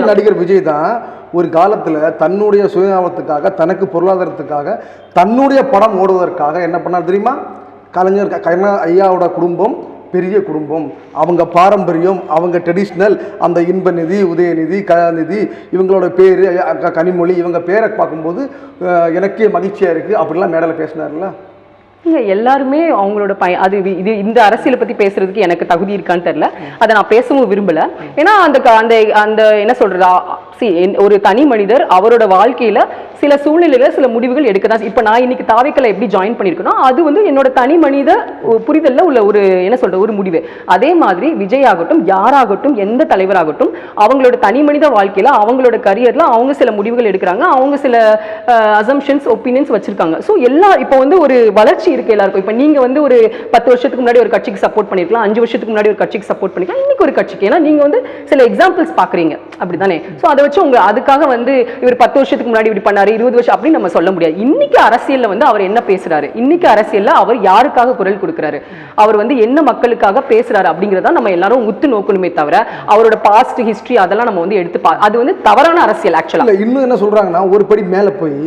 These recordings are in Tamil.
நடிகர் விஜய் தான் ஒரு காலத்தில் தன்னுடைய சுயநலத்துக்காக, தனக்கு பொருளாதாரத்துக்காக, தன்னுடைய படம் ஓடுவதற்காக என்ன பண்ணார் தெரியுமா? கலைஞர் ஐயாவோட குடும்பம் பெரிய குடும்பம், அவங்க பாரம்பரியம், அவங்க ட்ரெடிஷ்னல், அந்த இன்பநிதி, உதயநிதி, கலாநிதி, இவங்களோட பேர் கனிமொழி, இவங்க பேரை பார்க்கும்போது எனக்கே மகிழ்ச்சியாக இருக்குது அப்படிலாம் மேடையில் பேசினார்ல. இல்லை, எல்லாருமே அவங்களோட அது இது இந்த அரசியலை பற்றி பேசுறதுக்கு எனக்கு தகுதி இருக்கான்னு தெரியல. அதை நான் பேசவும் விரும்பலை. ஏன்னா அந்த அந்த அந்த என்ன சொல்றது, ஒரு தனி மனிதர் அவரோட வாழ்க்கையில சில சூழ்நிலைகள், சில முடிவுகள் எடுக்க தான். இப்போ நான் இன்னைக்கு தாவேக்கலை எப்படி ஜாயின் பண்ணியிருக்கேனோ அது வந்து என்னோட தனி மனித புரிதல்ல உள்ள ஒரு என்ன சொல்றது ஒரு முடிவு. அதே மாதிரி விஜய் ஆகட்டும், யாராகட்டும், எந்த தலைவராகட்டும், அவங்களோட தனி மனித வாழ்க்கையில அவங்களோட கரியர்ல அவங்க சில முடிவுகள் எடுக்கிறாங்க, அவங்க சில அசம்ஷன்ஸ், ஒப்பீனியன்ஸ் வச்சிருக்காங்க. ஸோ இப்போ வந்து ஒரு வளர்ச்சி இருக்கு எல்லாருக்கும். இப்போ நீங்க வந்து ஒரு 10 வருஷத்துக்கு முன்னாடி ஒரு கட்சிக்கு சப்போர்ட் பண்ணிருக்கலாம், 5 வருஷத்துக்கு முன்னாடி ஒரு கட்சிக்கு சப்போர்ட் பண்ணிக்கலாம், இன்னைக்கு ஒரு கட்சிக்கு. ஏன்னா நீங்க வந்து சில எக்ஸாம்பிள்ஸ் பாக்குறீங்க, அப்படிதானே? ஸோ அதை வச்சு உங்க அதுக்காக வந்து இவர் 10 வருஷத்துக்கு முன்னாடி இப்படி பண்ணாரு, 20 வருஷம் அப்படின்னு நம்ம சொல்ல முடியாது. இன்னைக்கு அரசியல்ல வந்து அவர் என்ன பேசுறாரு, இன்னைக்கு அரசியல்ல அவர் யாருக்காக குரல் கொடுக்கிறாரு, அவர் வந்து என்ன மக்களுக்காக பேசுறாரு அப்படிங்கறத நம்ம எல்லாரும் உத்து நோக்கணுமே தவிர அவரோட பாஸ்ட் ஹிஸ்டரி அதெல்லாம் நம்ம வந்து எடுத்து அது வந்து தவறான அரசியல். ஆக்சுவலா இன்னும் என்ன சொல்றாங்கன்னா, ஒரு படி மேல போய்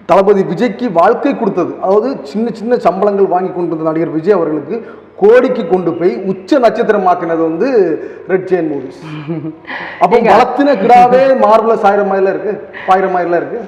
தளபதி விஜய்க்கு வாழ்க்கை கொடுத்தது, அதாவது சின்ன சின்ன சம்பளங்கள் வாங்கி கொண்டிருந்த நடிகர் விஜய் அவர்களுக்கு கோடிக்கு கொண்டு போய் உச்ச நட்சத்திரமாக்கினது வந்து ரெட் ஜெயின் மூவிஸ். அப்போ வளர்த்தின கிடாவே மார்பிளஸ் 1000 மைல இருக்கு, 1000 மைல இருக்கு.